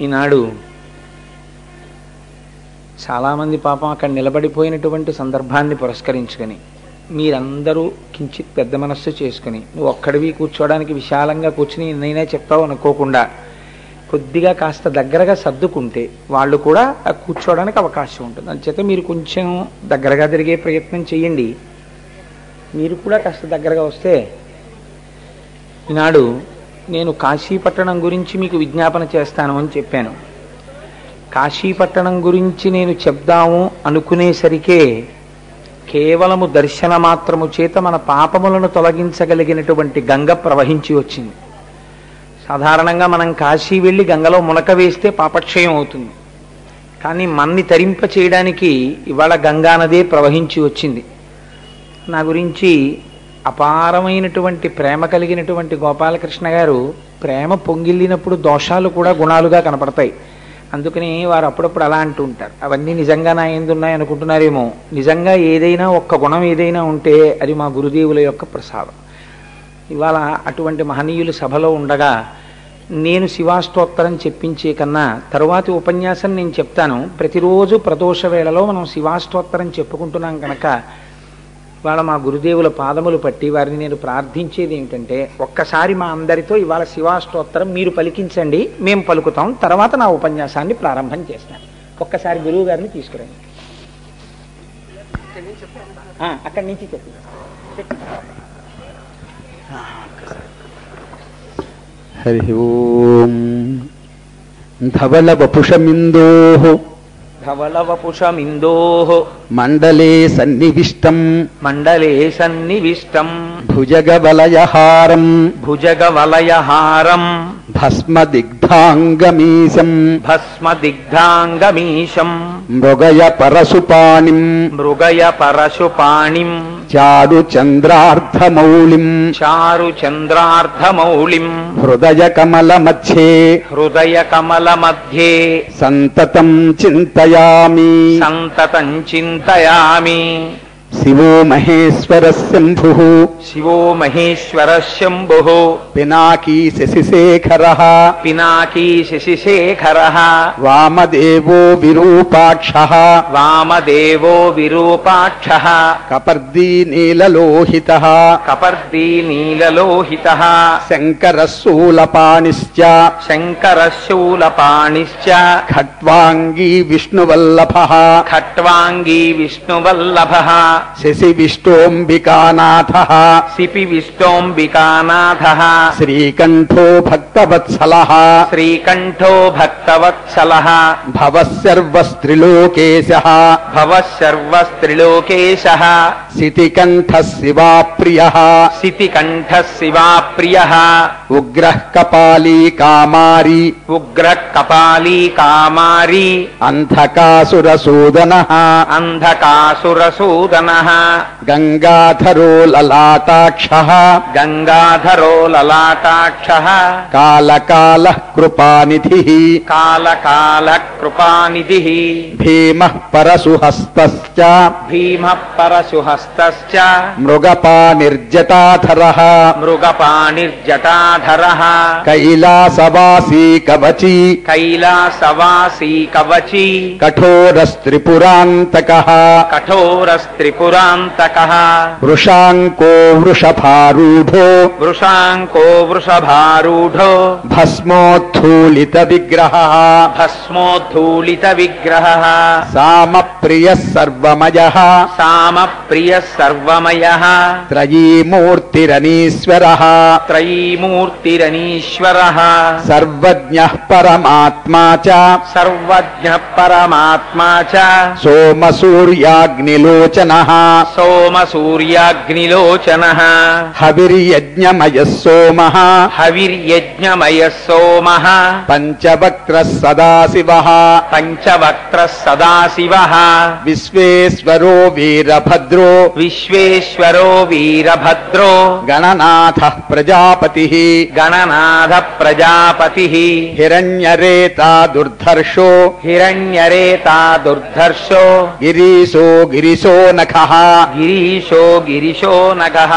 ఈనాడు చాలామంది పాపం అక్కడ నిలబడిపోయినటువంటి సందర్భాన్ని పురస్కరించుకొని మీరందరూ కించిత్ పెద్ద మనస్సు చేసుకుని నువ్వు ఒక్కడివి కూర్చోవడానికి విశాలంగా కూర్చుని నేనే చెప్తావు అనుకోకుండా కొద్దిగా కాస్త దగ్గరగా సర్దుకుంటే వాళ్ళు కూడా కూర్చోవడానికి అవకాశం ఉంటుంది. అందుచేత మీరు కొంచెం దగ్గరగా తిరిగే ప్రయత్నం చేయండి. మీరు కూడా కాస్త దగ్గరగా వస్తే. ఈనాడు నేను కాశీపట్టణం గురించి మీకు విజ్ఞాపన చేస్తాను అని చెప్పాను. కాశీపట్టణం గురించి నేను చెప్దాము అనుకునేసరికే కేవలము దర్శన మాత్రము చేత మన పాపములను తొలగించగలిగినటువంటి గంగ ప్రవహించి వచ్చింది. సాధారణంగా మనం కాశీ వెళ్ళి గంగలో మునక వేస్తే పాపక్షయం అవుతుంది. కానీ మన్ని తరింప చేయడానికి ఇవాళ గంగా నదే ప్రవహించి వచ్చింది. నా గురించి అపారమైనటువంటి ప్రేమ కలిగినటువంటి గోపాలకృష్ణ గారు ప్రేమ పొంగిల్లినప్పుడు దోషాలు కూడా గుణాలుగా కనపడతాయి. అందుకని వారు అప్పుడప్పుడు అలా అంటూ ఉంటారు. అవన్నీ నిజంగా నా ఎందున్నాయి అనుకుంటున్నారేమో. నిజంగా ఏదైనా ఒక్క గుణం ఏదైనా ఉంటే అది మా గురుదేవుల యొక్క ప్రసాదం. ఇవాళ అటువంటి మహనీయులు సభలో ఉండగా నేను శివాస్తోత్తరం చెప్పించే కన్నా తరువాతి ఉపన్యాసం నేను చెప్తాను. ప్రతిరోజు ప్రదోష వేళలో మనం శివాస్తోత్తరం చెప్పుకుంటున్నాం కనుక ఇవాళ మా గురుదేవుల పాదములు పట్టి వారిని నేను ప్రార్థించేది ఏమిటంటే ఒక్కసారి మా అందరితో ఇవాళ శివాస్తోత్తరం మీరు పలికించండి, మేము పలుకుతాం, తర్వాత నా ఉపన్యాసాన్ని ప్రారంభం చేస్తాను. ఒక్కసారి గురువు గారిని తీసుకురండి. అక్కడి నుంచి చెప్పి హరి ఓం. ధవల వపుషమిందోః ధవలవపుషమిందోః మండలే సన్నివిష్టం భుజగవలయహారం భస్మదిగ్ధాంగమీశం మృగయ పరశుపాణిం చారుచంద్రార్ధమౌళిం హృదయ కమల మధ్యే సంతతం చింతయామి శివో మహేశ్వర శంభుః పినాకీ శశిశేఖరః వామదేవో విరూపాక్షః కపర్దీ నీలలోహితః శంకరః శూలపాణిశ్చ ఖట్వాంగీ విష్ణువల్లభః శశి విష్టోంబికానాథః శ్రీకంఠో భక్తవత్సలః భవః సర్వస్త్రిలోకేశః శితికంఠః శివాప్రియః ఉగ్రః కపాలీ కామారీ అంధకాసురసూదనః గంగాధరో లలాటాక్షః కాలకాలః కృపానిధిః భీమః పరశుహస్తశ్చ మృగపానిర్జటాధరః కైలాసవాసీ కవచీ కఠోరస్త్రిపురాంతకః వృషాంకో వృషభారూఢో భస్మోద్ధూళిత విగ్రహః సామప్రియః సర్వమయః త్రయీమూర్తిరనీశ్వరః సర్వజ్ఞః పరమాత్మా చ సోమసూర్యాగ్నిలోచనః హవిర్యజ్ఞమయః సోమః పంచవక్త్రః సదాశివః విశ్వేశ్వరో వీరభద్రో గణనాథః ప్రజాపతిః హిరణ్యరేతా దుర్ధర్షో గిరీశో నఖ నఖః గిరీశో గిరిశో నగః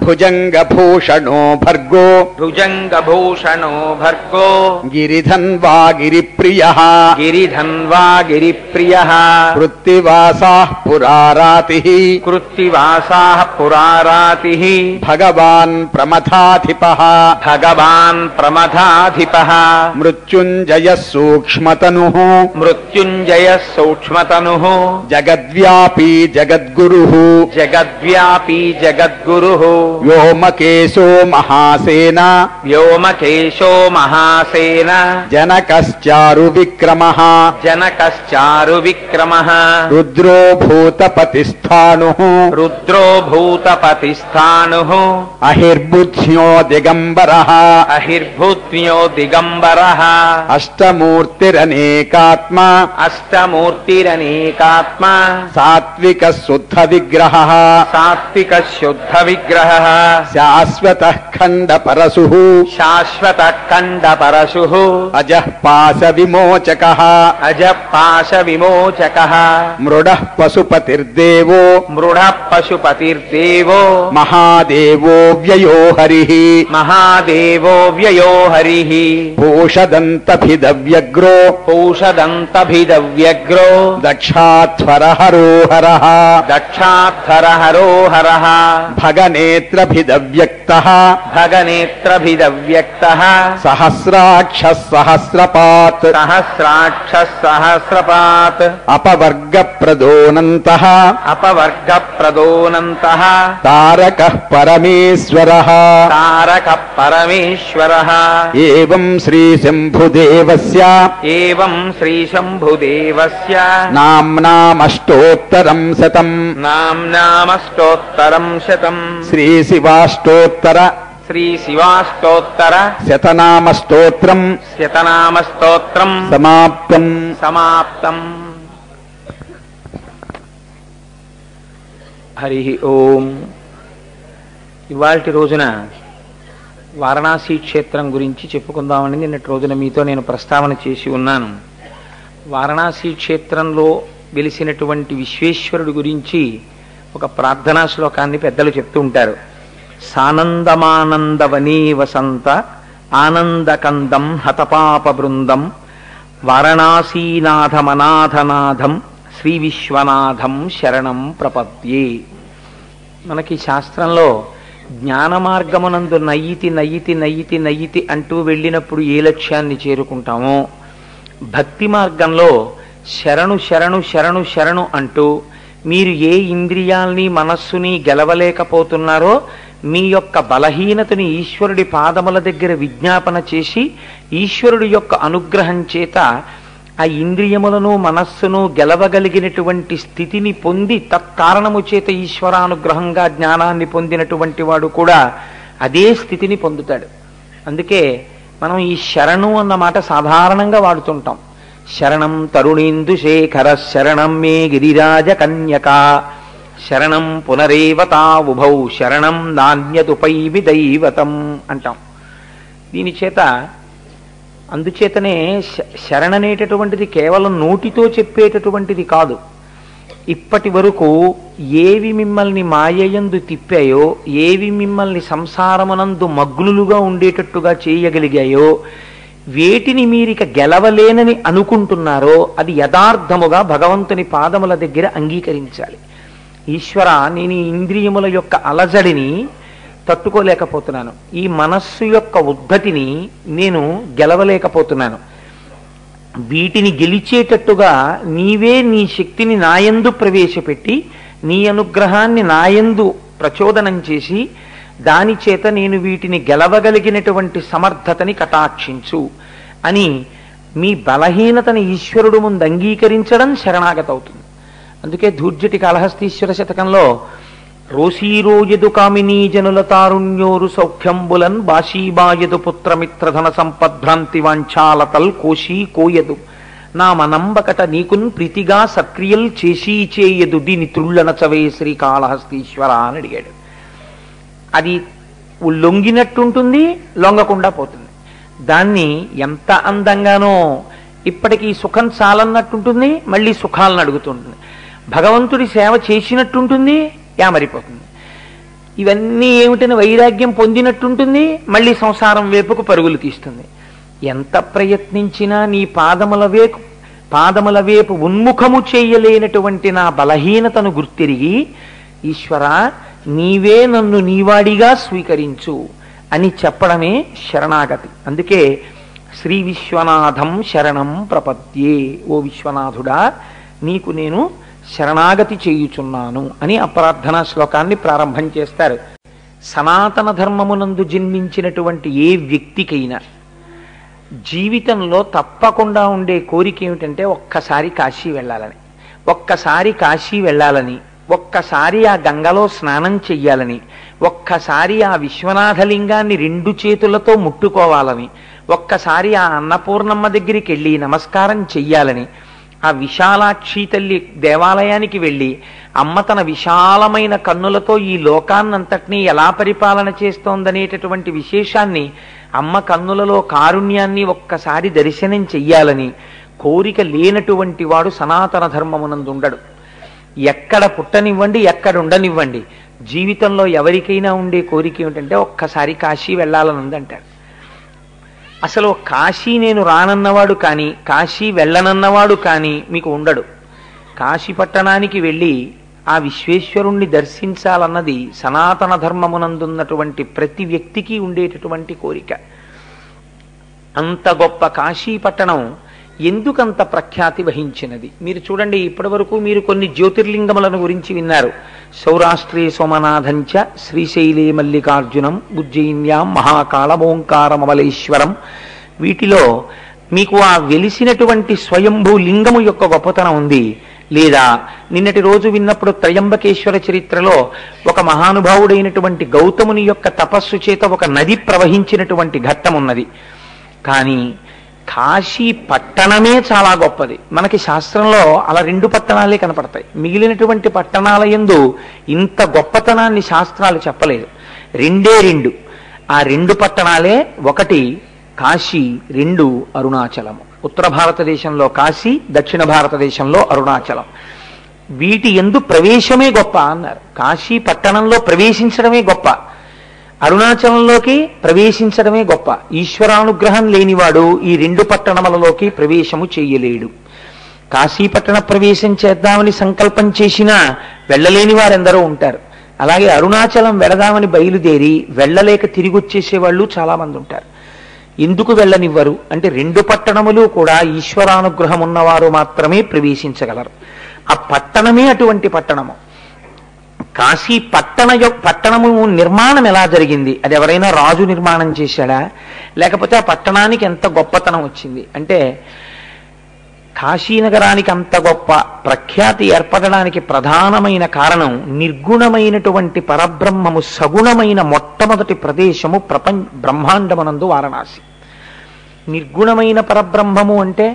భుజంగభూషణో భర్గో భుజంగభూషణో భర్గో గిరిధన్వా గిరిప్రియః గిరిధన్వా గిరిప్రియః వృత్తివాసాః పురారాతిః కృత్తివాసాః పురారాతిః భగవాన్ ప్రమథాధిపః భగవాన్ ప్రమథాధిపః మృత్యుంజయః సూక్ష్మతనుః మృత్యుంజయః సూక్ష్మతనుః జగద్వ్యాపీ జగద్గురుః జగద్వ్యాపీ జగద్గురుః వ్యోమకేశో మహాసేన వ్యోమకేశో మహాసేన జనకశ్చారు విక్రమః జనకశ్చారు విక్రమః రుద్రో భూతపతిస్థానుః రుద్రో భూతపతిస్థానుః అహిర్బుద్ధ్యో దిగంబరః అహిర్భూత్మ్యో దిగంబరః అష్టమూర్తిరనేకాత్మ అష్టమూర్తిరనేకాత్మ సాత్విక శుద్ధ విగ్రహః సాత్విక శుద్ధ విగ్రహః శాశ్వతః ఖండ పరశుః శాశ్వత ఖండ పరశుః అజః పాశ విమోచకః అజః పాశ విమోచకః మృడః పశుపతిర్దేవో మృఢ పశుపతిర్దేవో మహాదేవో వ్యయో హరిః మహాదేవో వ్యయో హరిః పూషదంతభిదవ్యగ్రో పౌషదంతభిదవ్యగ్రో దక్షాధ్వరహరో హరః దక్షాధరహరో హరః భగనేత్రభిదవ్యక్తః భగనేత్రభిదవ్యక్తః సహస్రాక్షః సహస్రపాత్ సహస్రాక్ష సహస్రపాత్ అపవర్గప్రదోనంతః అపవర్గ ప్రదోనంతః తారకః పరమేశ్వరః తారక పరమేశ్వరః ఏవం శ్రీశంభుదేవస్య ఏవం శ్రీశంభుదేవస్య నామ్నామష్టోత్తరం శతం నామ్నామష్టోత్తరం శతం శ్రీశివాష్టోత్తర శ్రీశివాష్టోత్తర శతనామస్తోత్రం శతనామస్తోత్రం సమాప్తం. సమాప్తం. హరి ఓం. ఇవాల్టి రోజున వారణాసి క్షేత్రం గురించి చెప్పుకుందామని నిన్నటి రోజున మీతో నేను ప్రస్తావన చేసి ఉన్నాను. వారణాసి క్షేత్రంలో వెలిసినటువంటి విశ్వేశ్వరుడి గురించి ఒక ప్రార్థనా శ్లోకాన్ని పెద్దలు చెప్తూ ఉంటారు. సానందమానందవనీ వసంత ఆనందకందం హతపాప బృందం వారణాసీనాథమనాథనాథం శ్రీ విశ్వనాథం శరణం ప్రపద్యే. మనకి శాస్త్రంలో జ్ఞాన మార్గమునందు నయ్యితి నయ్యితి నయ్యితి నయ్యితి అంటూ వెళ్ళినప్పుడు ఏ లక్ష్యాన్ని చేరుకుంటామో, భక్తి మార్గంలో శరణు శరణు శరణు శరణు అంటూ మీరు ఏ ఇంద్రియాల్ని మనస్సుని గెలవలేకపోతున్నారో మీ యొక్క బలహీనతని ఈశ్వరుడి పాదముల దగ్గర విజ్ఞాపన చేసి ఈశ్వరుడి యొక్క అనుగ్రహం చేత ఆ ఇంద్రియములను మనస్సును గెలవగలిగినటువంటి స్థితిని పొంది తత్కారణము చేత ఈశ్వరానుగ్రహంగా జ్ఞానాన్ని పొందినటువంటి వాడు కూడా అదే స్థితిని పొందుతాడు. అందుకే మనం ఈ శరణు అన్న మాట సాధారణంగా వాడుతుంటాం. శరణం తరుణేందుశేఖర శరణం మే గిరిరాజ కన్యక శరణం పునరేవతా ఉభౌ శరణం నాణ్యదుపైవి దైవతం అంటాం. దీని చేత అందుచేతనే శరణనేటటువంటిది కేవలం నోటితో చెప్పేటటువంటిది కాదు. ఇప్పటి వరకు ఏవి మిమ్మల్ని మాయయందు తిప్పాయో, ఏవి మిమ్మల్ని సంసారమునందు మగ్నులుగా ఉండేటట్టుగా చేయగలిగాయో, వేటిని మీరిక గెలవలేనని అనుకుంటున్నారో అది యథార్థముగా భగవంతుని పాదముల దగ్గర అంగీకరించాలి. ఈశ్వర, నేను ఈ ఇంద్రియముల యొక్క అలజడిని తట్టుకోలేకపోతున్నాను, ఈ మనస్సు యొక్క ఉద్ధతిని నేను గెలవలేకపోతున్నాను, వీటిని గెలిచేటట్టుగా నీవే నీ శక్తిని నాయందు ప్రవేశపెట్టి నీ అనుగ్రహాన్ని నాయందు ప్రచోదనం చేసి దాని చేత నేను వీటిని గెలవగలిగినటువంటి సమర్థతని కటాక్షించు అని మీ బలహీనతని ఈశ్వరుడు ముందు అంగీకరించడం శరణాగత అవుతుంది. అందుకే ధూర్జటి కాళహస్తీశ్వర శతకంలో రోసీరోయదు కామినీ జనుల తారుణ్యోరు సౌఖ్యంబులన్ బాషీబాయదు పుత్రమిత్రధన సంపద్భ్రాంతి వాంఛాలతల్ కోశీ కోయదు నా మనంబకట నీకున్ ప్రీతిగా సక్రియల్ చేసీ చేయదు దీని త్రుళ్ళనచవే శ్రీకాళహస్తీశ్వర అని అడిగాడు. అది లొంగినట్టుంటుంది, లొంగకుండా పోతుంది. దాన్ని ఎంత అందంగానో ఇప్పటికీ సుఖం చాలన్నట్టుంటుంది, మళ్ళీ సుఖాలను అడుగుతుంటుంది. భగవంతుడి సేవ చేసినట్టుంటుంది, యామరిపోతుంది. ఇవన్నీ ఏమిటని వైరాగ్యం పొందినట్టుంటుంది, మళ్ళీ సంసారం వైపుకు పరుగులు తీస్తుంది. ఎంత ప్రయత్నించినా నీ పాదముల వైపు ఉన్ముఖము చేయలేనటువంటి నా బలహీనతను గుర్తిరిగి, ఈశ్వర నీవే నన్ను నీవాడిగా స్వీకరించు అని చెప్పడమే శరణాగతి. అందుకే శ్రీ విశ్వనాథం శరణం ప్రపద్యే, ఓ విశ్వనాథుడా నీకు నేను శరణాగతి చేయుచున్నాను అని ఆ ప్రార్థనా శ్లోకాన్ని ప్రారంభం చేస్తారు. సనాతన ధర్మమునందు జన్మించినటువంటి ఏ వ్యక్తికైనా జీవితంలో తప్పకుండా ఉండే కోరిక ఏమిటంటే ఒక్కసారి కాశీ వెళ్ళాలని, ఒక్కసారి కాశీ వెళ్ళాలని, ఒక్కసారి ఆ గంగలో స్నానం చెయ్యాలని, ఒక్కసారి ఆ విశ్వనాథలింగాన్ని 2 చేతులతో ముట్టుకోవాలని, ఒక్కసారి ఆ అన్నపూర్ణమ్మ దగ్గరికి వెళ్ళి నమస్కారం చెయ్యాలని, ఆ విశాలాక్షి తల్లి దేవాలయానికి వెళ్ళి అమ్మ తన విశాలమైన కన్నులతో ఈ లోకాన్నంతటినీ ఎలా పరిపాలన చేస్తోందనేటటువంటి విశేషాన్ని, అమ్మ కన్నులలో కారుణ్యాన్ని ఒక్కసారి దర్శనం చెయ్యాలని కోరిక లేనటువంటి వాడు సనాతన ధర్మమునందు ఉండడు. ఎక్కడ పుట్టనివ్వండి, ఎక్కడ ఉండనివ్వండి, జీవితంలో ఎవరికైనా ఉండే కోరిక ఏమిటంటే ఒక్కసారి కాశీ వెళ్ళాలని ఉందంటారు. అసలు కాశీ నేను రానన్నవాడు కానీ, కాశీ వెళ్ళనన్నవాడు కానీ మీకు ఉండడు. కాశీ పట్టణానికి వెళ్ళి ఆ విశ్వేశ్వరుణ్ణి దర్శించాలన్నది సనాతన ధర్మమునందున్నటువంటి ప్రతి వ్యక్తికి ఉండేటటువంటి కోరిక. అంత గొప్ప కాశీ పట్టణం ఎందుకంత ప్రఖ్యాతి వహించినది మీరు చూడండి. ఇప్పటి వరకు మీరు కొన్ని జ్యోతిర్లింగములను గురించి విన్నారు. సౌరాష్ట్రే సోమనాథంచ, శ్రీశైలే మల్లికార్జునం, ఉజ్జయిన్యాం మహాకాళమోంకారమమలేశ్వరం. వీటిలో మీకు ఆ వెలిసినటువంటి స్వయంభూ లింగము యొక్క గొప్పతనం ఉంది. లేదా నిన్నటి రోజు విన్నప్పుడు త్రయంబకేశ్వర చరిత్రలో ఒక మహానుభావుడైనటువంటి గౌతముని యొక్క తపస్సు చేత ఒక నది ప్రవహించినటువంటి ఘట్టం ఉన్నది. కానీ కాశీ పట్టణమే చాలా గొప్పది. మనకి శాస్త్రంలో అలా 2 పట్టణాలే కనపడతాయి. మిగిలినటువంటి పట్టణాల యందు ఇంత గొప్పతనాన్ని శాస్త్రాలు చెప్పలేదు. 2 ఆ 2 పట్టణాలే, 1 కాశీ, 2 అరుణాచలము. ఉత్తర భారతదేశంలో కాశీ, దక్షిణ భారతదేశంలో అరుణాచలం. వీటి యందు ప్రవేశమే గొప్ప అన్నారు. కాశీ పట్టణంలో ప్రవేశించడమే గొప్ప, అరుణాచలంలోకి ప్రవేశించడమే గొప్ప. ఈశ్వరానుగ్రహం లేనివాడు ఈ 2 పట్టణములలోకి ప్రవేశము చేయలేడు. కాశీపట్టణ ప్రవేశం చేద్దామని సంకల్పం చేసినా వెళ్ళలేని వారెందరో ఉంటారు. అలాగే అరుణాచలం వెళదామని బయలుదేరి వెళ్ళలేక తిరిగి వచ్చేసేవాళ్ళు చాలా మంది ఉంటారు. ఎందుకు వెళ్ళనివ్వరు అంటే 2 పట్టణములు కూడా ఈశ్వరానుగ్రహం ఉన్నవారు మాత్రమే ప్రవేశించగలరు. ఆ పట్టణమే అటువంటి పట్టణము. కాశీ పట్టణము నిర్మాణం ఎలా జరిగింది? అది ఎవరైనా రాజు నిర్మాణం చేశాడా? లేకపోతే ఆ పట్టణానికి ఎంత గొప్పతనం వచ్చింది అంటే, కాశీనగరానికి అంత గొప్ప ప్రఖ్యాతి ఏర్పడడానికి ప్రధానమైన కారణం నిర్గుణమైనటువంటి పరబ్రహ్మము సగుణమైన మొట్టమొదటి ప్రదేశము బ్రహ్మాండమునందు వారణాసి. నిర్గుణమైన పరబ్రహ్మము అంటే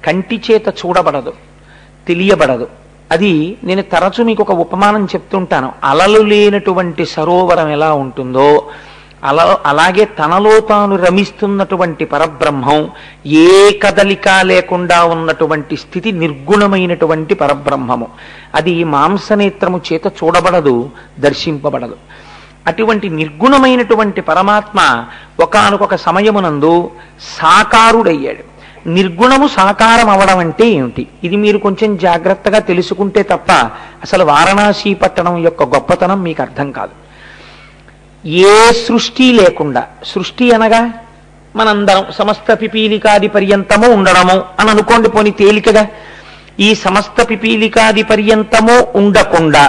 కంటి చేత చూడబడదు, తెలియబడదు. అది నేను తరచు మీకు ఒక ఉపమానం చెప్తుంటాను. అలలు లేనటువంటి సరోవరం ఎలా ఉంటుందో అలాగే తనలో తాను రమిస్తున్నటువంటి పరబ్రహ్మం, ఏ కదలిక లేకుండా ఉన్నటువంటి స్థితి నిర్గుణమైనటువంటి పరబ్రహ్మము. అది మాంసనేత్రము చేత చూడబడదు, దర్శింపబడదు. అటువంటి నిర్గుణమైనటువంటి పరమాత్మ ఒకానొక సమయమునందు సాకారుడయ్యాడు. నిర్గుణము సాకారం అవడం అంటే ఏమిటి? ఇది మీరు కొంచెం జాగ్రత్తగా తెలుసుకుంటే తప్ప అసలు వారణాసి పట్టణం యొక్క గొప్పతనం మీకు అర్థం కాదు. ఏ సృష్టి లేకుండా, సృష్టి అనగా మనందరం సమస్త పిపీలికాది పర్యంతము ఉండడము అని అనుకోండి. పోని తేలికగా ఈ సమస్త పిపీలికాది పర్యంతము ఉండకుండా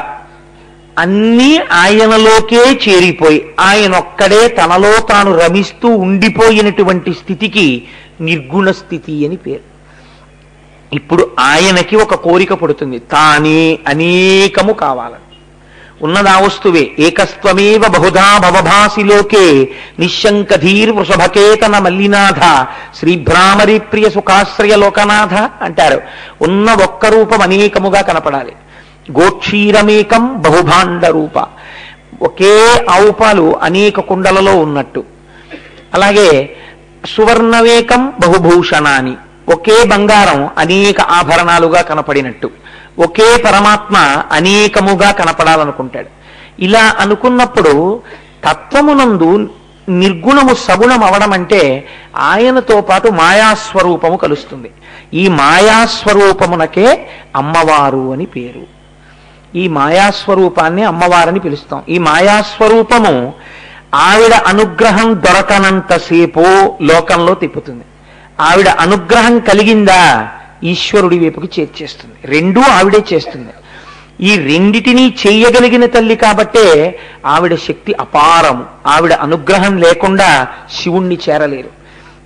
అన్నీ ఆయనలోకే చేరిపోయి ఆయనొక్కడే తనలో తాను రమిస్తూ ఉండిపోయినటువంటి స్థితికి నిర్గుణ స్థితి అని పేరు. ఇప్పుడు ఆయనకి ఒక కోరిక పుడుతుంది, తానే అనేకము కావాలని. ఉన్నదా వస్తువే ఏకస్త్వమేవ బహుధా భవభాసి లోకే నిశంకధీర్ వృషభకేతన మల్లినాథ శ్రీభ్రామరి ప్రియ సుఖాశ్రయ లోకనాథ అంటారు. ఉన్న ఒక్క రూపం అనేకముగా కనపడాలి. గోక్షీరమేకం బహుభాండ రూప, ఒకే ఆవు పాలు అనేక కుండలలో ఉన్నట్టు. అలాగే సువర్ణవేకం బహుభూషణాని, ఒకే బంగారం అనేక ఆభరణాలుగా కనపడినట్టు. ఒకే పరమాత్మ అనేకముగా కనపడాలనుకుంటాడు. ఇలా అనుకున్నప్పుడు తత్వమునందు నిర్గుణము సగుణం అవడం అంటే ఆయనతో పాటు మాయాస్వరూపము కలుస్తుంది. ఈ మాయాస్వరూపమునకే అమ్మవారు అని పేరు. ఈ మాయాస్వరూపాన్ని అమ్మవారని పిలుస్తాం. ఈ మాయాస్వరూపము ఆవిడ అనుగ్రహం దొరకనంతసేపు లోకంలో తిప్పుతుంది. ఆవిడ అనుగ్రహం కలిగిందా ఈశ్వరుడి వైపుకి చేర్చేస్తుంది. రెండూ ఆవిడే చేస్తుంది. ఈ రెండిటినీ చెయ్యగలిగిన తల్లి కాబట్టే ఆవిడ శక్తి అపారము. ఆవిడ అనుగ్రహం లేకుండా శివుణ్ణి చేరలేరు.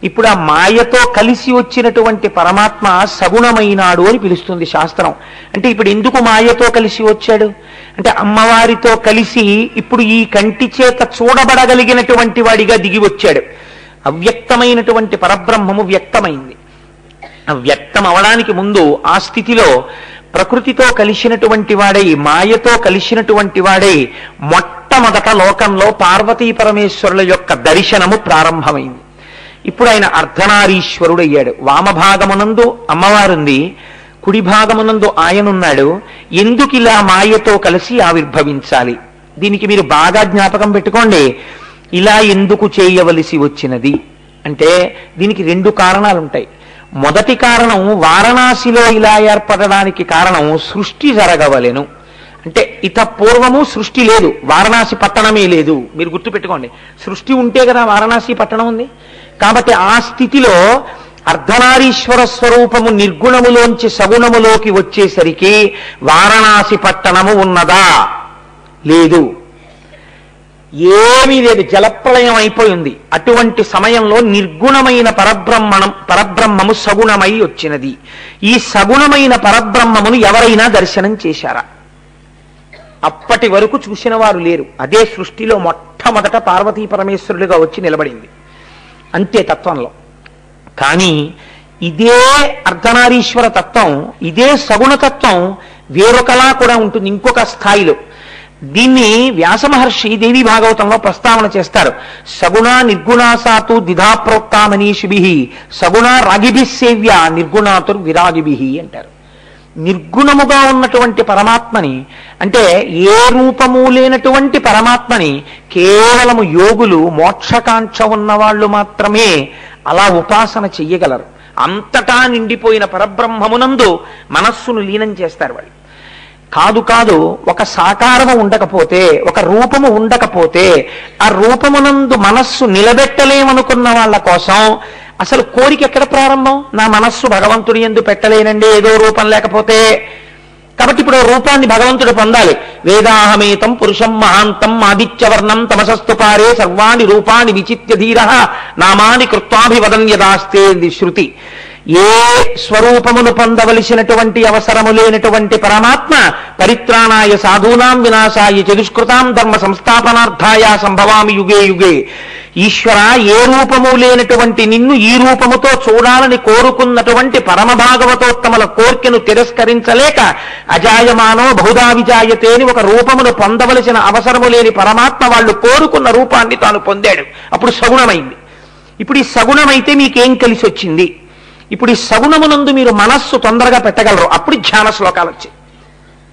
ఇప్పుడు ఆ మాయతో కలిసి వచ్చినటువంటి పరమాత్మ సగుణమైనాడు అని పిలుస్తుంది శాస్త్రం. అంటే ఇప్పుడు ఎందుకు మాయతో కలిసి వచ్చాడు అంటే అమ్మవారితో కలిసి ఇప్పుడు ఈ కంటి చేత చూడబడగలిగినటువంటి వాడిగా దిగి వచ్చాడు. అవ్యక్తమైనటువంటి పరబ్రహ్మము వ్యక్తమైంది. ఆ వ్యక్తం అవడానికి ముందు ఆ స్థితిలో ప్రకృతితో కలిసినటువంటి వాడై మాయతో కలిసినటువంటి వాడై మొట్టమొదట లోకంలో పార్వతీ పరమేశ్వరుల యొక్క దర్శనము ప్రారంభమైంది. ఇప్పుడు ఆయన అర్ధనారీశ్వరుడు అయ్యాడు. వామభాగమునందు అమ్మవారుంది, కుడి భాగమునందు ఆయనున్నాడు. ఎందుకు ఇలా మాయతో కలిసి ఆవిర్భవించాలి? దీనికి మీరు బాగా జ్ఞాపకం పెట్టుకోండి. ఇలా ఎందుకు చేయవలసి వచ్చినది అంటే దీనికి రెండు కారణాలుంటాయి. మొదటి కారణం వారణాసిలో ఇలా ఏర్పడడానికి కారణం సృష్టి జరగవలెను. అంటే ఇత పూర్వము సృష్టి లేదు, వారణాసి పట్టణమే లేదు. మీరు గుర్తుపెట్టుకోండి, సృష్టి ఉంటే కదా వారణాసి పట్టణం ఉంది. కాబట్టి ఆ స్థితిలో అర్ధనారీశ్వర స్వరూపము నిర్గుణములోంచి సగుణములోకి వచ్చేసరికి వారణాసి పట్టణము ఉన్నదా? లేదు, ఏమీ లేదు, జలప్రళయం అయిపోయింది. అటువంటి సమయంలో నిర్గుణమైన పరబ్రహ్మము సగుణమై వచ్చినది. ఈ సగుణమైన పరబ్రహ్మమును ఎవరైనా దర్శనం చేశారా? అప్పటి వరకు చూసిన వారు లేరు. అదే సృష్టిలో మొట్టమొదట పార్వతీ పరమేశ్వరుడిగా వచ్చి నిలబడింది అంతే తత్వంలో. కానీ ఇదే అర్ధనారీశ్వర తత్వం, ఇదే సగుణతత్వం వేరొకలా కూడా ఉంటుంది ఇంకొక స్థాయిలో. దీన్ని వ్యాస మహర్షి దేవి భాగవతంలో ప్రస్తావన చేస్తారు. సగుణ నిర్గుణాసాతు ద్విధాప్రోక్తా మనీషిభి సగుణ రాగిభి సేవ్య నిర్గుణాతుర్ విరాగిభి అంటారు. నిర్గుణముగా ఉన్నటువంటి పరమాత్మని అంటే ఏ రూపము లేనటువంటి పరమాత్మని కేవలము యోగులు, మోక్షకాంక్ష ఉన్నవాళ్ళు మాత్రమే అలా ఉపాసన చెయ్యగలరు. అంతటా నిండిపోయిన పరబ్రహ్మమునందు మనస్సును లీనం చేస్తారు వాళ్ళు. కాదు, ఒక సాకారము ఉండకపోతే, ఒక రూపము ఉండకపోతే, ఆ రూపమునందు మనస్సు నిలబెట్టలేమనుకున్న వాళ్ళ కోసం అసలు కోరిక ఎక్కడ ప్రారంభం? నా మనస్సు భగవంతుడి యందు పెట్టలేనండి ఏదో రూపం లేకపోతే. కాబట్టి ఇప్పుడు రూపాన్ని భగవంతుడు పొందాలి. వేదాహమేతం పురుషం మహాంతం ఆదిత్యవర్ణం తమసస్తు పారే సర్వాణి రూపాన్ని విచిత్య ధీర నామాని కృత్వాభివదన్ యదాస్తే శృతి. ఏ స్వరూపమును పొందవలసినటువంటి అవసరము లేనటువంటి పరమాత్మ పరిత్రాణాయ సాధూనాం వినాశాయ చతుష్కృతాం ధర్మ సంస్థాపనార్థాయ సంభవామి యుగే యుగే. ఈశ్వర, ఏ రూపము లేనటువంటి నిన్ను ఈ రూపముతో చూడాలని కోరుకున్నటువంటి పరమ భాగవతోత్తముల కోర్కెను తిరస్కరించలేక అజాయమానో బహుదా విజాయతే అని ఒక రూపమును పొందవలసిన అవసరము లేని పరమాత్మ వాళ్ళు కోరుకున్న రూపాన్ని తాను పొందాడు. అప్పుడు సగుణమైంది. ఇప్పుడు ఈ సగుణమైతే మీకేం కలిసి వచ్చింది? ఇప్పుడు ఈ సగుణమునందు మీరు మనస్సు తొందరగా పెట్టగలరు. అప్పుడు ధ్యాన శ్లోకాలు వచ్చాయి.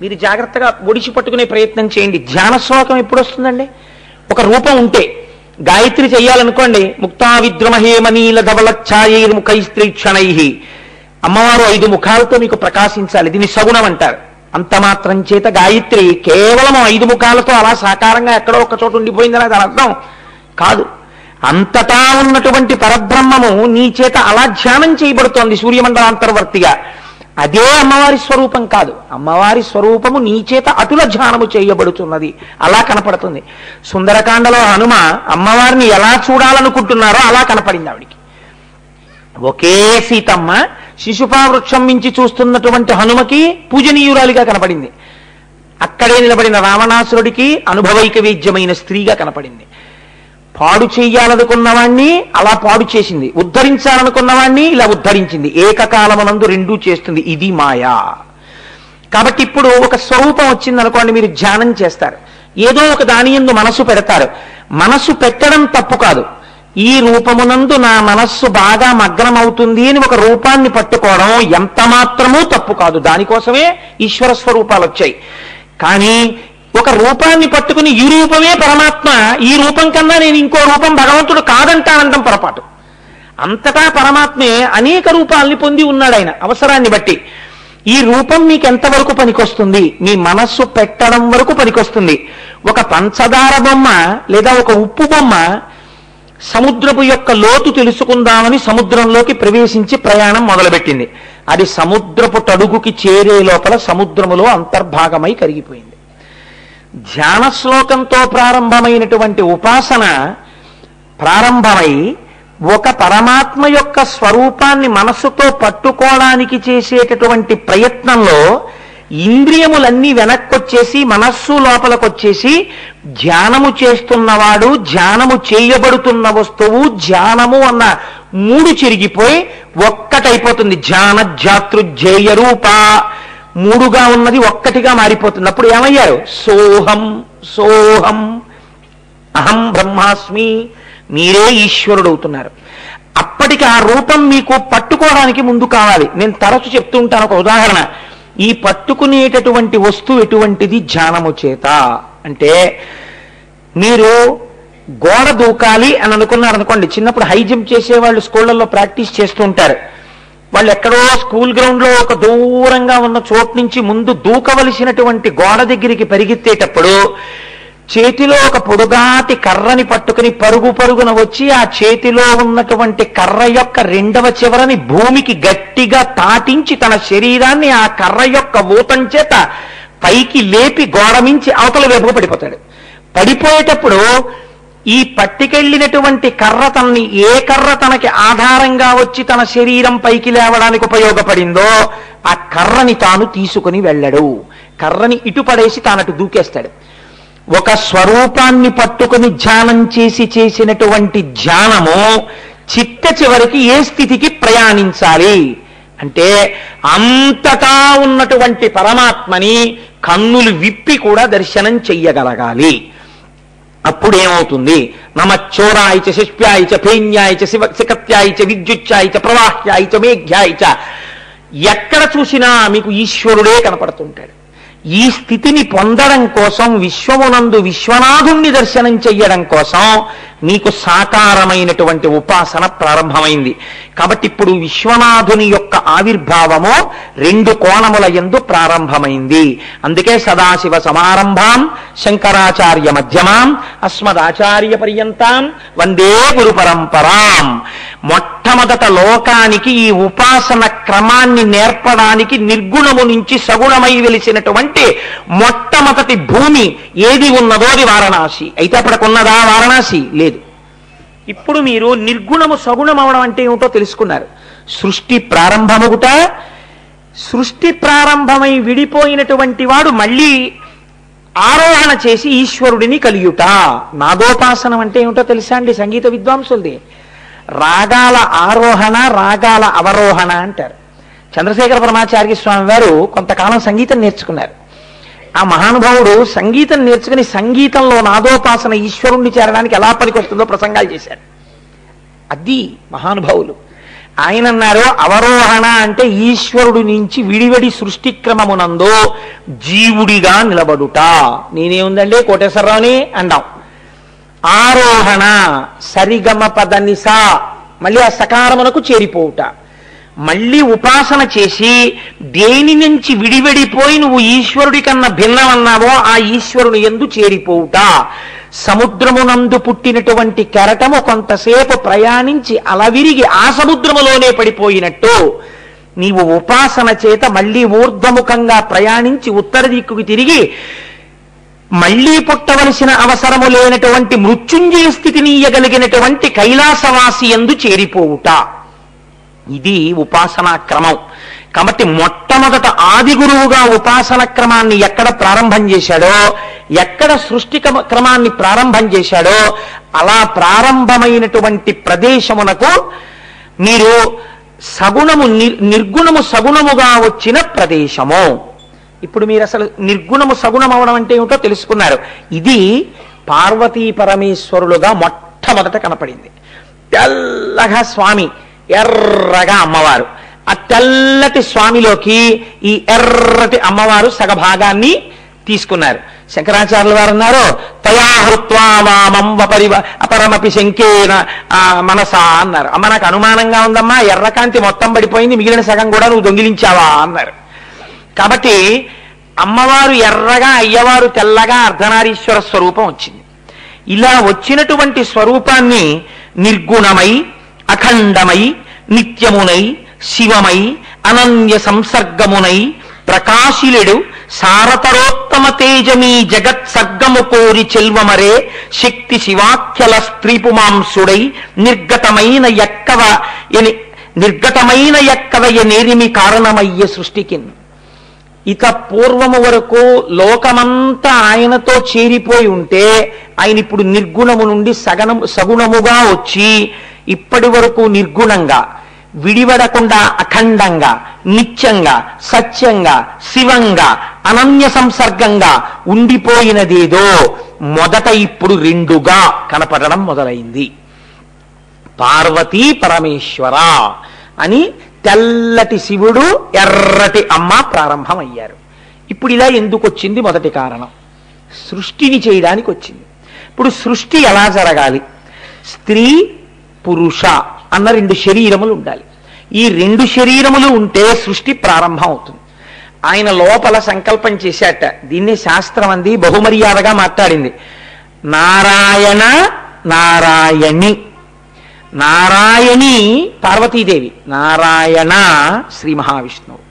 మీరు జాగ్రత్తగా ఒడిచి పట్టుకునే ప్రయత్నం చేయండి. ధ్యాన శ్లోకం ఎప్పుడు వస్తుందండి? ఒక రూపం ఉంటే గాయత్రి చెయ్యాలనుకోండి, ముక్తా విద్రమహేమనీల ధవలఛాయైర్ముఖైస్త్రీక్షణై అమ్మవారు 5 ముఖాలతో మీకు ప్రకాశించాలి. దీన్ని సగుణం అంటారు. అంత మాత్రం చేత గాయత్రి కేవలం 5 ముఖాలతో అలా సాకారంగా ఎక్కడో ఒక చోట ఉండిపోయిందని దాని అర్థం కాదు. అంతటా ఉన్నటువంటి పరబ్రహ్మము నీ చేత అలా ధ్యానం చేయబడుతోంది సూర్యమండలాంతర్వర్తిగా. అదే అమ్మవారి స్వరూపం కాదు. అమ్మవారి స్వరూపము నీ చేత అటుల ధ్యానము చేయబడుతున్నది, అలా కనపడుతుంది. సుందరకాండలో హనుమ అమ్మవారిని ఎలా చూడాలనుకుంటున్నారో అలా కనపడింది ఆవిడికి. ఒకే సీతమ్మ శిశుపా వృక్షం మించి చూస్తున్నటువంటి హనుమకి పూజనీయురాలిగా కనపడింది. అక్కడే నిలబడిన రావణాసురుడికి అనుభవైక వేద్యమైన స్త్రీగా కనపడింది. పాడు చెయ్యాలనుకున్నవాణ్ణి అలా పాడు చేసింది, ఉద్ధరించాలనుకున్నవాణ్ణి ఇలా ఉద్ధరించింది. ఏకకాలమునందు రెండూ చేస్తుంది. ఇది మాయా. కాబట్టి ఇప్పుడు ఒక స్వరూపం వచ్చిందనుకోండి, మీరు ధ్యానం చేస్తారు, ఏదో ఒక దాని యందు మనసు పెడతారు. మనసు పెట్టడం తప్పు కాదు, ఈ రూపమునందు నా మనస్సు బాగా మగ్నమవుతుంది అని ఒక రూపాన్ని పట్టుకోవడం ఎంత మాత్రమూ తప్పు కాదు. దానికోసమే ఈశ్వర స్వరూపాలు వచ్చాయి. కానీ ఒక రూపాన్ని పట్టుకుని ఈ రూపమే పరమాత్మ, ఈ రూపం కన్నా నేను ఇంకో రూపం భగవంతుడు కాదంటానంటాం పొరపాటు. అంతటా పరమాత్మే అనేక రూపాల్ని పొంది ఉన్నాడు ఆయన అవసరాన్ని బట్టి. ఈ రూపం మీకు ఎంతవరకు పనికొస్తుంది? మీ మనస్సు పెట్టడం వరకు పనికొస్తుంది. ఒక పంచదార బొమ్మ లేదా ఒక ఉప్పు బొమ్మ సముద్రపు యొక్క లోతు తెలుసుకుందామని సముద్రంలోకి ప్రవేశించి ప్రయాణం మొదలుపెట్టింది. అది సముద్రపు తడుగుకి చేరే లోపల సముద్రములో అంతర్భాగమై కరిగిపోయింది. ధ్యాన శ్లోకంతో ప్రారంభమైనటువంటి ఉపాసన ప్రారంభమై ఒక పరమాత్మ యొక్క స్వరూపాన్ని మనస్సుతో పట్టుకోవడానికి చేసేటటువంటి ప్రయత్నంలో ఇంద్రియములన్నీ వెనక్కొచ్చేసి మనస్సు లోపలికొచ్చేసి ధ్యానము చేస్తున్నవాడు, ధ్యానము చేయబడుతున్న వస్తువు, ధ్యానము అన్న మూడు చెరిగిపోయి ఒక్కటైపోతుంది. ధ్యాన జాతృధ్యేయ రూప మూడుగా ఉన్నది ఒక్కటిగా మారిపోతుంది. అప్పుడు ఏమయ్యారు? సోహం సోహం అహం బ్రహ్మాస్మి, మీరే ఈశ్వరుడు అవుతున్నారు. అప్పటికి ఆ రూపం మీకు పట్టుకోవడానికి ముందు కావాలి. నేను తరచు చెప్తూ ఉంటాను ఒక ఉదాహరణ. ఈ పట్టుకునేటటువంటి వస్తువు ఎటువంటిది? ధ్యానము చేత. అంటే మీరు గోడ దూకాలి అని అనుకున్నారు అనుకోండి, చిన్నప్పుడు హై జంప్ చేసేవాళ్ళు స్కూళ్ళల్లో ప్రాక్టీస్ చేస్తూ ఉంటారు. వాళ్ళు ఎక్కడో స్కూల్ గ్రౌండ్ లో ఒక దూరంగా ఉన్న చోటు నుంచి ముందు దూకవలసినటువంటి గోడ దగ్గరికి పరిగెత్తేటప్పుడు చేతిలో ఒక పొడుగాటి కర్రని పట్టుకుని పరుగు పరుగున వచ్చి ఆ చేతిలో ఉన్నటువంటి కర్ర యొక్క రెండవ చివరని భూమికి గట్టిగా తాటించి తన శరీరాన్ని ఆ కర్ర యొక్క ఊతం చేత పైకి లేపి గోడ మించి అవతల వైపుగా పడిపోతాడు. పడిపోయేటప్పుడు ఈ పట్టుకెళ్ళినటువంటి కర్ర తనని ఏ కర్ర తనకి ఆధారంగా వచ్చి తన శరీరం పైకి లేవడానికి ఉపయోగపడిందో ఆ కర్రని తాను తీసుకుని వెళ్ళడు. కర్రని ఇటు పడేసి తానటు దూకేస్తాడు. ఒక స్వరూపాన్ని పట్టుకుని ధ్యానం చేసి చేసినటువంటి ధ్యానము చిట్ట చివరికి ఏ స్థితికి ప్రయాణించాలి అంటే అంతటా ఉన్నటువంటి పరమాత్మని కన్నులు విప్పి కూడా దర్శనం చెయ్యగలగాలి. అప్పుడేమవుతుంది? నమచ్చోరాయిచ శిష్ప్యాయిచ ఫేన్యాయిచ శిఖత్యాయిచ విద్యుచ్చాయిచ ప్రవాహ్యాయిచ మేఘ్యాయిచ, ఎక్కడ చూసినా మీకు ఈశ్వరుడే కనపడుతుంటాడు. ఈ స్థితిని పొందడం కోసం విశ్వమునందు విశ్వనాథుణ్ణి దర్శనం చెయ్యడం కోసం నీకు సాకారమైనటువంటి ఉపాసన ప్రారంభమైంది. కాబట్టి ఇప్పుడు విశ్వనాథుని యొక్క ఆవిర్భావము రెండు కోణముల యందు ప్రారంభమైంది. అందుకే సదాశివ సమారంభాం శంకరాచార్య మధ్యమాం అస్మదాచార్య పర్యంతాం వందే గురు పరంపరాం. మొట్టమొదట లోకానికి ఈ ఉపాసన క్రమాన్ని నేర్పడానికి నిర్గుణము నుంచి సగుణమై వెలిసినటువంటి మొట్టమొదటి భూమి ఏది ఉన్నదో అది వారణాసి. అయితే అప్పటికున్నదా వారణాసి? లేదు. ఇప్పుడు మీరు నిర్గుణము సగుణం అవడం అంటే ఏమిటో తెలుసుకున్నారు. సృష్టి ప్రారంభమగుట, సృష్టి ప్రారంభమై విడిపోయినటువంటి వాడు మళ్ళీ ఆరోహణ చేసి ఈశ్వరుడిని కలియుట. నాదోపాసనం అంటే ఏమిటో తెలుసా అండి సంగీత విద్వాంసులది? రాగాల ఆరోహణ, రాగాల అవరోహణ అంటారు. చంద్రశేఖర పరమాచార్య స్వామి వారు కొంతకాలం సంగీతం నేర్చుకున్నారు. ఆ మహానుభావుడు సంగీతం నేర్చుకుని సంగీతంలో నాదోపాసన ఈశ్వరుణ్ణి చేరడానికి ఎలా పనికొస్తుందో ప్రసంగాలు చేశారు. అది మహానుభావులు. ఆయన అన్నారు, అవరోహణ అంటే ఈశ్వరుడి నుంచి విడివడి సృష్టి క్రమమునందు జీవుడిగా నిలబడుట. నేనేముందండి కోటేశ్వరరావుని అందాం. ఆరోహణ సరిగమ పదనిసా, మళ్ళీ ఆ సకారమునకు చేరిపోవుట. మళ్ళీ ఉపాసన చేసి దేని నుంచి విడివడిపోయి నువ్వు ఈశ్వరుడి కన్నా భిన్నమన్నావో ఆ ఈశ్వరుని యందు చేరిపోవుట. సముద్రమునందు పుట్టినటువంటి కెరటము కొంతసేపు ప్రయాణించి అలవిరిగి ఆ సముద్రములోనే పడిపోయినట్టు నీవు ఉపాసన చేత మళ్ళీ ఊర్ధ్వముఖంగా ప్రయాణించి ఉత్తర దిక్కుకి తిరిగి మళ్లీ పుట్టవలసిన అవసరము లేనటువంటి మృత్యుంజయ స్థితిని ఇయ్యగలిగినటువంటి కైలాసవాసి యందు చేరిపోవుట. ఇది ఉపాసనా క్రమం. కాబట్టి మొట్టమొదట ఆది గురువుగా ఉపాసన క్రమాన్ని ఎక్కడ ప్రారంభం చేశాడో, ఎక్కడ సృష్టి క్రమాన్ని ప్రారంభం చేశాడో అలా ప్రారంభమైనటువంటి ప్రదేశమునకు మీరు సగుణము నిర్గుణము సగుణముగా వచ్చిన ప్రదేశము. ఇప్పుడు మీరు అసలు నిర్గుణము సగుణం అవడం అంటే ఏమిటో తెలుసుకున్నారు. ఇది పార్వతీ పరమేశ్వరులుగా మొట్టమొదట కనపడింది. తెల్లగా స్వామి, ఎర్రగా అమ్మవారు. ఆ తెల్లటి స్వామిలోకి ఈ ఎర్రటి అమ్మవారు సగభాగాన్ని తీసుకున్నారు. శంకరాచార్యుల వారు అన్నారు, తయాహృత్వా వామం అపరమపి శంకేన మనసా అన్నారు. అమ్మ నాకు అనుమానంగా ఉందమ్మా, ఎర్రకాంతి మొత్తం పడిపోయింది, మిగిలిన సగం కూడా నువ్వు దొంగిలించావా అన్నారు. కాబట్టి అమ్మవారు ఎర్రగా, అయ్యవారు తెల్లగా అర్ధనారీశ్వర స్వరూపం వచ్చింది. ఇలా వచ్చినటువంటి స్వరూపాన్ని నిర్గుణమై, అఖండమై, నిత్యమునై, శివమై, అనన్య సంసర్గమునై, ప్రకాశిలుడు సారతరోత్తమ తేజమీ జగత్ సర్గము కోరి చెల్వమరే శక్తి శివాఖ్యల స్త్రీపుమాంసుడై నిర్గతమైన ఎక్కవ నేరిమి కారణమయ్యే సృష్టికి. ఇక పూర్వము వరకు లోకమంతా ఆయనతో చేరిపోయి ఉంటే ఆయన ఇప్పుడు నిర్గుణము నుండి సగుణముగా వచ్చి ఇప్పటి వరకు నిర్గుణంగా, విడివడకుండా అఖండంగా, నిత్యంగా, సత్యంగా, శివంగా, అనన్య సంసర్గంగా ఉండిపోయినదేదో మొదట ఇప్పుడు రెండుగా కనపడడం మొదలైంది. పార్వతీ పరమేశ్వర అని తెల్లటి శివుడు, ఎర్రటి అమ్మ ప్రారంభమయ్యారు. ఇప్పుడు ఇలా ఎందుకు వచ్చింది? మొదటి కారణం సృష్టిని చేయడానికి వచ్చింది. ఇప్పుడు సృష్టి ఎలా జరగాలి? స్త్రీ పురుష అన్న రెండు శరీరములు ఉండాలి. ఈ రెండు శరీరములు ఉంటే సృష్టి ప్రారంభం అవుతుంది. ఆయన లోపల సంకల్పం చేశాట. దీన్ని శాస్త్రం అంది, బహుమర్యాదగా మాట్లాడింది. నారాయణ నారాయణి. నారాయణి పార్వతీదేవి, నారాయణ శ్రీ మహావిష్ణువు.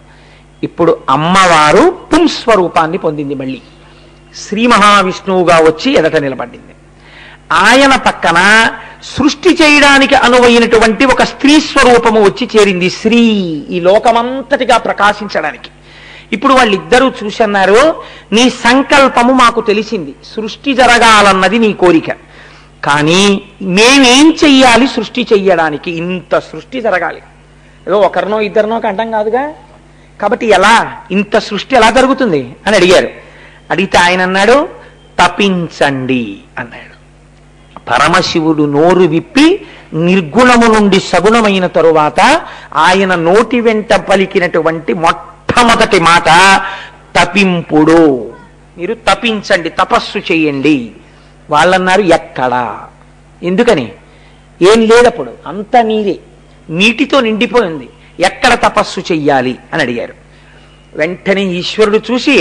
ఇప్పుడు అమ్మవారు పుంస్వరూపాన్ని పొందింది. మళ్ళీ శ్రీ మహావిష్ణువుగా వచ్చి ఎదట నిలబడింది. ఆయన పక్కన సృష్టి చేయడానికి అనువైనటువంటి ఒక స్త్రీ స్వరూపము వచ్చి చేరింది. శ్రీ ఈ లోకమంతటిగా ప్రకాశించడానికి. ఇప్పుడు వాళ్ళిద్దరూ చూసన్నారు, నీ సంకల్పము మాకు తెలిసింది, సృష్టి జరగాలన్నది నీ కోరిక, కానీ మేమేం చెయ్యాలి సృష్టి చెయ్యడానికి? ఇంత సృష్టి జరగాలి, ఏదో ఒకరినో ఇద్దరినో కంటం కాదుగా, కాబట్టి ఎలా ఇంత సృష్టి ఎలా జరుగుతుంది అని అడిగారు. అడిగితే ఆయన అన్నాడు, తపించండి అన్నాడు. పరమశివుడు నోరు విప్పి నిర్గుణము నుండి సగుణమైన తరువాత ఆయన నోటి వెంట పలికినటువంటి మొట్టమొదటి మాట తపింపుడు. మీరు తపించండి, తపస్సు చేయండి. వాళ్ళన్నారు ఎక్కడా? ఎందుకని? ఏం లేదప్పుడు, అంత నీరే, నీటితో నిండిపోయింది, ఎక్కడ తపస్సు చెయ్యాలి అని అడిగారు. వెంటనే ఈశ్వరుడు చూసి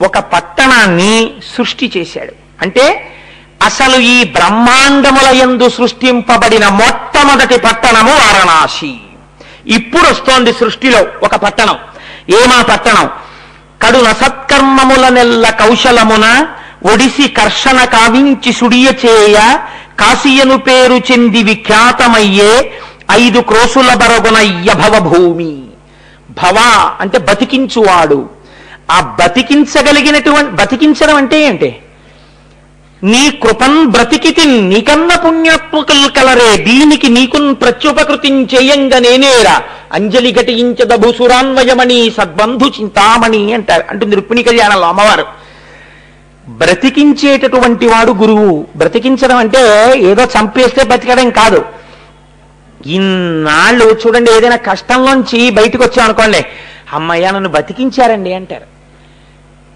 ఒక పట్టణాన్ని సృష్టి చేశాడు. అంటే అసలు ఈ బ్రహ్మాండముల యందు సృష్టింపబడిన మొట్టమొదటి పట్టణము వారణాసి. ఇప్పుడు వస్తోంది సృష్టిలో ఒక పట్టణం. ఏమా పట్టణం? కడున సత్కర్మముల నెల్ల కౌశలమున ఒడిసి కర్షణ కావించి సుడియ చేయ కాశీయను పేరు చెంది విఖ్యాతమయ్యే 5 క్రోసుల బరగునయ్య భవభూమి. భవ అంటే బతికించువాడు. ఆ బతికించగలిగినటువంటి, బతికించడం అంటే ఏంటి? నీ కృపన్ బ్రతికితి నీకన్న పుణ్యాత్మకులు కలరే, దీనికి నీకున్ ప్రత్యుపకృతిం చేయంగా నేనేరా అంజలి ఘటించద భూసురాన్వయమణి సద్బంధు చింతామణి అంటారు. అంటుంది రుక్మిణీ కళ్యాణంలో అమ్మవారు. బ్రతికించేటటువంటి వాడు గురువు. బ్రతికించడం అంటే ఏదో చంపేస్తే బతికడం కాదు. ఇన్నాళ్ళు చూడండి, ఏదైనా కష్టంలోంచి బయటకు వచ్చాం అనుకోండి, అమ్మయ్య నన్ను బతికించారండి అంటారు.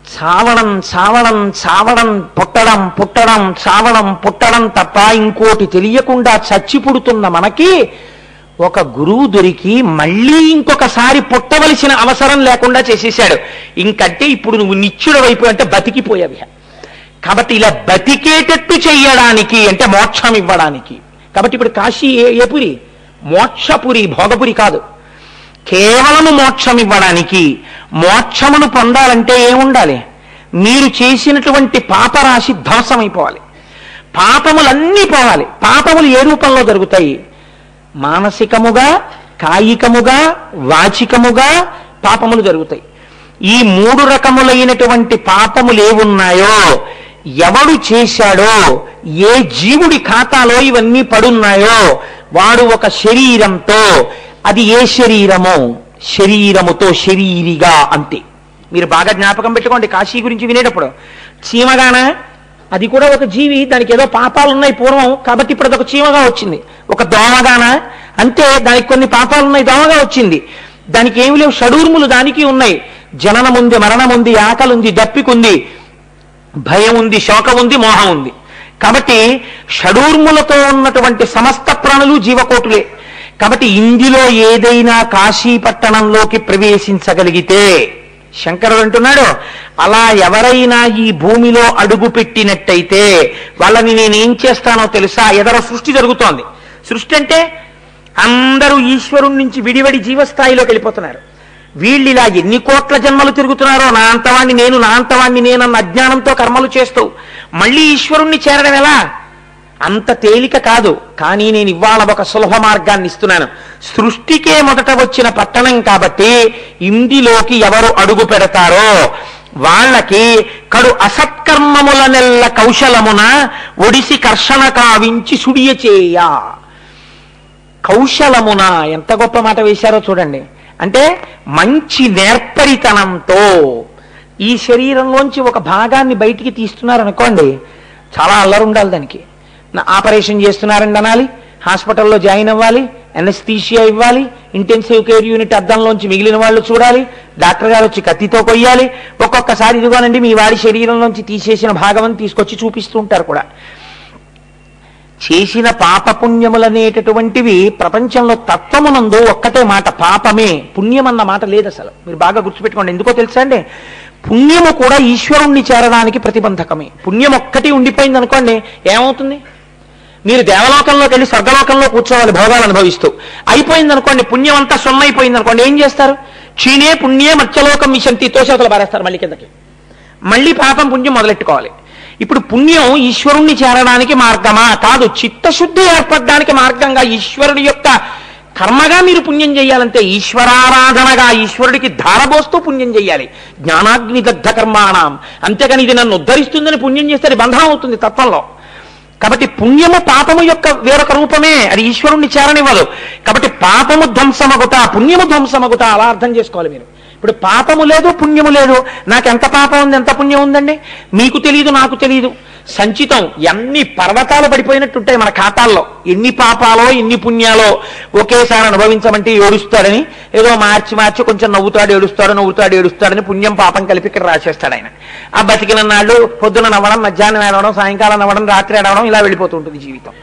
చావడం చావడం చావడం, పుట్టడం పుట్టడం, చావడం పుట్టడం తప్ప ఇంకోటి తెలియకుండా చచ్చి పుడుతున్న మనకి ఒక గురువు దొరికి మళ్ళీ ఇంకొకసారి పుట్టవలసిన అవసరం లేకుండా చేసేశాడు. ఇంకంటే ఇప్పుడు నువ్వు నిత్యుడు వైపు అంటే బతికిపోయావి. కాబట్టి ఇలా బతికేటట్టు చెయ్యడానికి అంటే మోక్షం ఇవ్వడానికి. కాబట్టి ఇప్పుడు కాశీ ఏ పురి? మోక్షపురి, భోగపురి కాదు. కేవలము మోక్షం ఇవ్వడానికి. మోక్షమును పొందాలంటే ఏముండాలి? మీరు చేసినటువంటి పాపరాశి ధ్వంసమైపోవాలి, పాపములన్నీ పోవాలి. పాపములు ఏ రూపంలో జరుగుతాయి? మానసికముగా, కాయికముగా, వాచికముగా పాపములు జరుగుతాయి. ఈ 3 రకములైనటువంటి పాపములు ఏవున్నాయో, ఎవడు చేశాడో, ఏ జీవుడి ఖాతాలో ఇవన్నీ పడున్నాయో వాడు ఒక శరీరంతో, అది ఏ శరీరమో శరీరముతో శరీరిగా అంతే. మీరు బాగా జ్ఞాపకం పెట్టుకోండి కాశీ గురించి వినేటప్పుడు. చీమగానా అది కూడా ఒక జీవి, దానికి ఏదో పాపాలు ఉన్నాయి పూర్వం, కాబట్టి ఇప్పుడు అదొక చీమగా వచ్చింది. ఒక దోమగానా అంతే, దానికి కొన్ని పాపాలు ఉన్నాయి, దోమగా వచ్చింది. దానికి ఏమి లేవు, షడూర్ములు దానికి ఉన్నాయి. జననం ఉంది, మరణం ఉంది, ఆకలి ఉంది, దప్పికుంది, భయం ఉంది, శోకం ఉంది, మోహం ఉంది. కాబట్టి షడూర్ములతో ఉన్నటువంటి సమస్త ప్రాణులు జీవకోటులే. కాబట్టి ఇందులో ఏదైనా కాశీ పట్టణంలోకి ప్రవేశించగలిగితే, శంకరుడు అంటున్నాడు, అలా ఎవరైనా ఈ భూమిలో అడుగు పెట్టినట్టయితే వాళ్ళని నేనేం చేస్తానో తెలుసా? ఎదర సృష్టి జరుగుతోంది. సృష్టి అంటే అందరూ ఈశ్వరుడి నుంచి విడివడి జీవస్థాయిలోకి వెళ్ళిపోతున్నారు. వీళ్ళు ఇలా ఎన్ని కోట్ల జన్మలు తిరుగుతున్నారో, నా అంతవాణ్ణి నేను, నా అంతవాణ్ణి నేనన్న అజ్ఞానంతో కర్మలు చేస్తూ మళ్ళీ ఈశ్వరుణ్ణి చేరడం ఎలా? అంత తేలిక కాదు. కానీ నేను ఇవాళ ఒక సులభ మార్గాన్ని ఇస్తున్నాను. సృష్టికే మొదట వచ్చిన పట్టణం కాబట్టి ఇందులోకి ఎవరు అడుగు పెడతారో వాళ్ళకి కడు అసత్కర్మముల నెల్ల కౌశలమున ఒడిసి కర్షణ కావించి సుడియ చేయ. కౌశలమున ఎంత గొప్ప మాట వేశారో చూడండి. అంటే మంచి నేర్పరితనంతో ఈ శరీరంలోంచి ఒక భాగాన్ని బయటికి తీస్తున్నారనుకోండి, చాలా అల్లరి ఉండాలి దానికి. ఆపరేషన్ చేస్తున్నారండి అనాలి, హాస్పిటల్లో జాయిన్ అవ్వాలి, ఎనస్థీషియా ఇవ్వాలి, ఇంటెన్సివ్ కేర్ యూనిట్ అద్దంలోంచి మిగిలిన వాళ్ళు చూడాలి, డాక్టర్ గారు వచ్చి కత్తితో కొయ్యాలి. ఒక్కొక్కసారి ఇదిగోనండి మీ వాడి శరీరంలోంచి తీసేసిన భాగం తీసుకొచ్చి చూపిస్తూ ఉంటారు కూడా. చేసిన పాపపుణ్యములనేటటువంటివి ప్రపంచంలో తత్వమునందు ఒక్కటే మాట, పాపమే. పుణ్యం అన్న మాట లేదు అసలు. మీరు బాగా గుర్తుపెట్టుకోండి. ఎందుకో తెలుసా అండి, పుణ్యము కూడా ఈశ్వరుణ్ణి చేరడానికి ప్రతిబంధకమే. పుణ్యం ఒక్కటి ఉండిపోయింది అనుకోండి, ఏమవుతుంది? మీరు దేవలోకంలోకి వెళ్ళి స్వర్గలోకంలో కూర్చోవాలి భోగాలు అనుభవిస్తూ. అయిపోయింది అనుకోండి, పుణ్యం అంతా సొన్నైపోయింది అనుకోండి, ఏం చేస్తారు? క్షీణే పుణ్యే మత్స్యలోకం మిషంతి, తోసేతలు పారేస్తారు మళ్ళీ కిందకి. మళ్ళీ పాపం పుణ్యం మొదలెట్టుకోవాలి. ఇప్పుడు పుణ్యం ఈశ్వరుణ్ణి చేరడానికి మార్గమా? కాదు, చిత్తశుద్ధి ఏర్పడడానికి మార్గంగా ఈశ్వరుడి యొక్క కర్మగా మీరు పుణ్యం చేయాలంటే ఈశ్వరారాధనగా ఈశ్వరుడికి ధారబోస్తూ పుణ్యం చేయాలి. జ్ఞానాగ్ని దగ్ధ కర్మాణం. అంతేగాని ఇది నన్ను ఉద్ధరిస్తుందని పుణ్యం చేస్తే అది బంధనం అవుతుంది తత్వంలో. కాబట్టి పుణ్యము పాపము యొక్క వేరొక రూపమే, అది ఈశ్వరుణ్ణి చేరనివ్వదు. కాబట్టి పాపము ధ్వంసమగుట, పుణ్యము ధ్వంసమగుట, అలా అర్థం చేసుకోవాలి మీరు. ఇప్పుడు పాపము లేదు, పుణ్యము లేదు. నాకు ఎంత పాపం ఉంది, ఎంత పుణ్యం ఉందండి? మీకు తెలియదు, నాకు తెలియదు. సంచితం ఎన్ని పర్వతాలు పడిపోయినట్టుంటాయి మన ఖాతాల్లో. ఎన్ని పాపాలో ఎన్ని పుణ్యాలో ఒకేసారి అనుభవించమంటే ఏడుస్తాడని, ఏదో మార్చి కొంచెం నవ్వుతాడు ఏడుస్తాడని పుణ్యం పాపం కలిపి ఇక్కడ రాసేస్తాడు ఆయన. ఆ బతికిన నాళ్ళు పొద్దున నవ్వడం, మధ్యాహ్నం ఏడవడం, సాయంకాలం నవ్వడం, రాత్రి ఏడవడం, ఇలా వెళ్ళిపోతూ ఉంటుంది జీవితం.